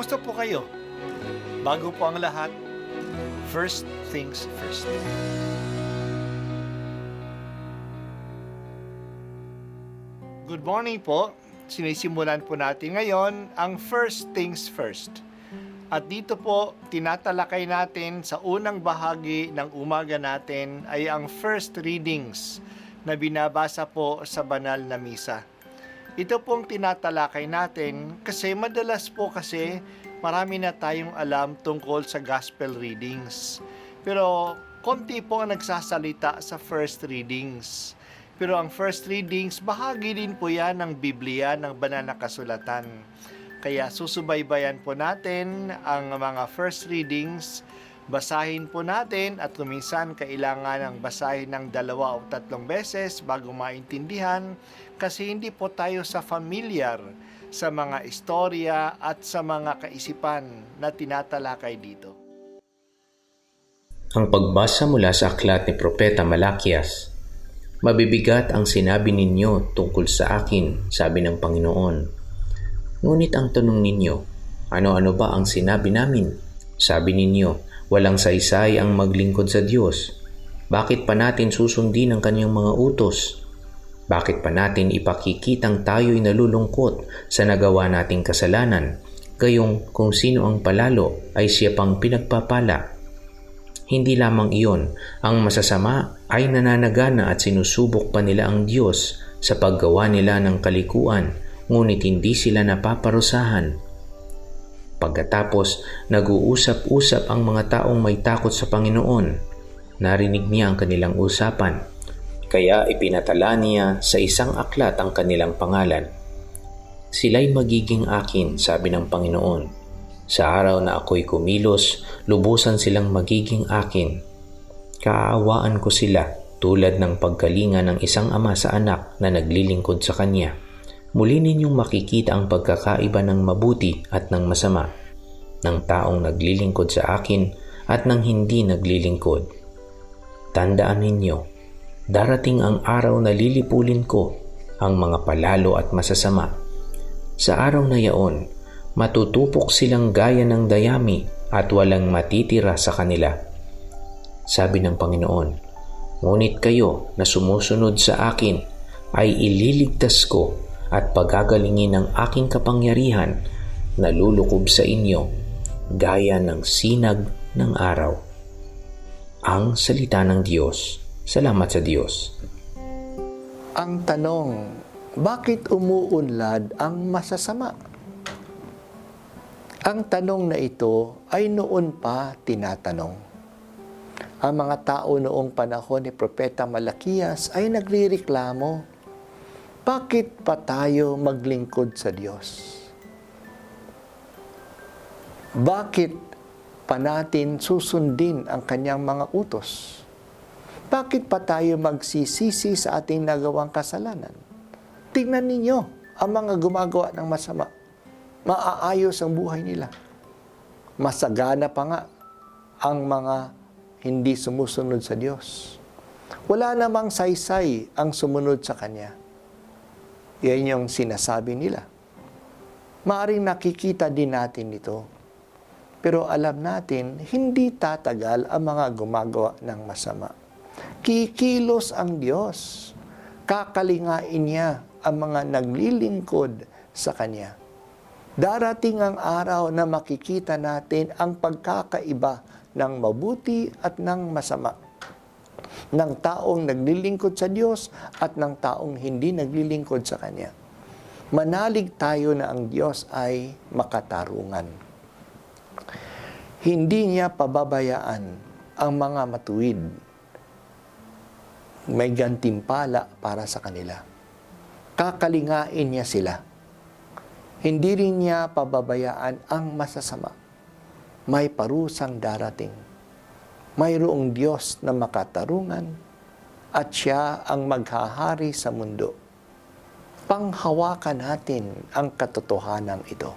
Kumusta po kayo? Bago po ang lahat, first things first. Good morning po. Sinisimulan po natin ngayon ang first things first. At dito po, tinatalakay natin sa unang bahagi ng umaga natin ay ang first readings na binabasa po sa banal na misa. Ito pong tinatalakay natin kasi madalas po kasi marami na tayong alam tungkol sa gospel readings. Pero konti po ang nagsasalita sa first readings. Pero ang first readings, bahagi din po yan ng Biblia, ng banal na kasulatan. Kaya susubaybayan po natin ang mga first readings, basahin po natin at kuminsan kailangan ng basahin ng 2 o 3 beses bago maintindihan kasi hindi po tayo familiar sa mga istorya at sa mga kaisipan na tinatalakay dito. Ang pagbasa mula sa aklat ni Propeta Malakias. Mabibigat ang sinabi ninyo tungkol sa akin, sabi ng Panginoon. Ngunit ang tanong ninyo, ano-ano ba ang sinabi namin? Sabi ninyo, walang saysay ang maglingkod sa Diyos. Bakit pa natin susundin ang kanyang mga utos? Bakit pa natin ipakikitang tayo'y nalulungkot sa nagawa nating kasalanan, gayong kung sino ang palalo ay siya pang pinagpapala? Hindi lamang iyon, ang masasama ay nananagana at sinusubok pa nila ang Diyos sa paggawa nila ng kalikuan, ngunit hindi sila napaparusahan. Pagkatapos, nag-uusap-usap ang mga taong may takot sa Panginoon. Narinig niya ang kanilang usapan. Kaya ipinatala niya sa isang aklat ang kanilang pangalan. Sila'y magiging akin, sabi ng Panginoon. Sa araw na ako'y kumilos, lubusan silang magiging akin. Kaaawaan ko sila tulad ng pagkalinga ng isang ama sa anak na naglilingkod sa kanya. Muli ninyong makikita ang pagkakaiba ng mabuti at ng masama, ng taong naglilingkod sa akin at ng hindi naglilingkod. Tandaan ninyo, darating ang araw na lilipulin ko ang mga palalo at masasama. Sa araw na yaon, matutupok silang gaya ng dayami at walang matitira sa kanila. Sabi ng Panginoon, ngunit kayo na sumusunod sa akin ay ililigtas ko at pagagalingin ng aking kapangyarihan na lulukob sa inyo gaya ng sinag ng araw. Ang salita ng Diyos. Salamat sa Diyos. Ang tanong, bakit umuunlad ang masasama? Ang tanong na ito ay noon pa tinatanong. Ang mga tao noong panahon ni Propeta Malakias ay nagrereklamo, bakit pa tayo maglingkod sa Diyos? Bakit pa natin susundin ang kanyang mga utos? Bakit pa tayo magsisisi sa ating nagawang kasalanan? Tingnan ninyo ang mga gumagawa ng masama. Maaayos ang buhay nila. Masagana pa nga ang mga hindi sumusunod sa Diyos. Wala namang saysay ang sumunod sa Kanya. Yan yung sinasabi nila. Maaring nakikita din natin ito. Pero alam natin, hindi tatagal ang mga gumagawa ng masama. Kikilos ang Diyos. Kakalingain niya ang mga naglilingkod sa Kanya. Darating ang araw na makikita natin ang pagkakaiba ng mabuti at ng masama, ng taong naglilingkod sa Diyos at ng taong hindi naglilingkod sa Kanya. Manalig tayo na ang Diyos ay makatarungan. Hindi niya pababayaan ang mga matuwid. May gantimpala para sa kanila. Kakalingain niya sila. Hindi rin niya pababayaan ang masasama. May parusang darating. Mayroong Diyos na makatarungan at Siya ang maghahari sa mundo. Panghawakan natin ang katotohanan ito.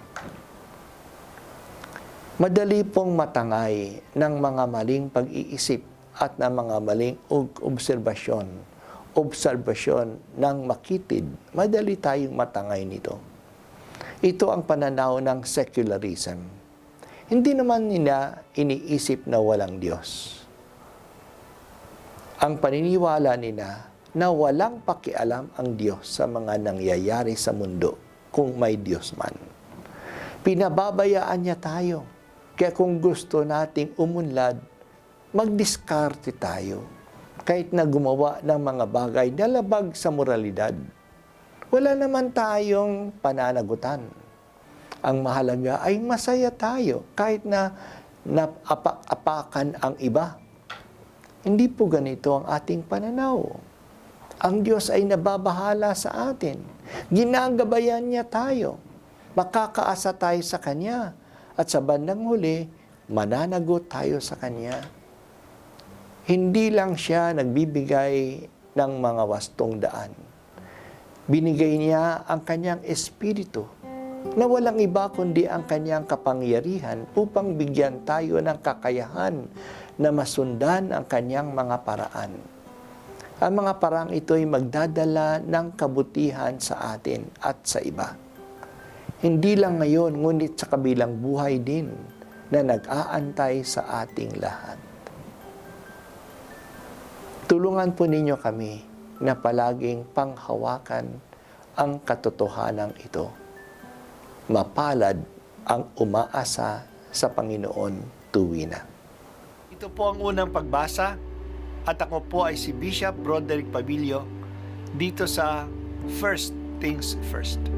Madali pong matangay ng mga maling pag-iisip at ng mga maling obserbasyon ng makitid. Madali tayong matangay nito. Ito ang pananaw ng secularism. Hindi naman nila iniisip na walang Diyos. Ang paniniwala nila na walang pakialam ang Diyos sa mga nangyayari sa mundo kung may Diyos man. Pinababayaan niya tayo. Kaya kung gusto nating umunlad, magdiskarte tayo. Kahit na gumawa ng mga bagay na labag sa moralidad, wala naman tayong pananagutan. Ang mahalaga ay masaya tayo kahit na napapak-apakan ang iba. Hindi po ganito ang ating pananaw. Ang Diyos ay nababahala sa atin. Ginagabayan niya tayo. Makakaasa tayo sa Kanya. At sa bandang huli, mananagot tayo sa Kanya. Hindi lang siya nagbibigay ng mga wastong daan. Binigay niya ang Kanyang Espiritu na walang iba kundi ang Kanyang kapangyarihan upang bigyan tayo ng kakayahan na masundan ang Kanyang mga paraan. Ang mga parang ito ay magdadala ng kabutihan sa atin at sa iba. Hindi lang ngayon, ngunit sa kabilang buhay din na nag-aantay sa ating lahat. Tulungan po ninyo kami na palaging panghawakan ang katotohanan ito. Mapalad ang umaasa sa Panginoon tuwi na. Ito po ang unang pagbasa at ako po ay si Bishop Broderick Pabilio dito sa First Things First.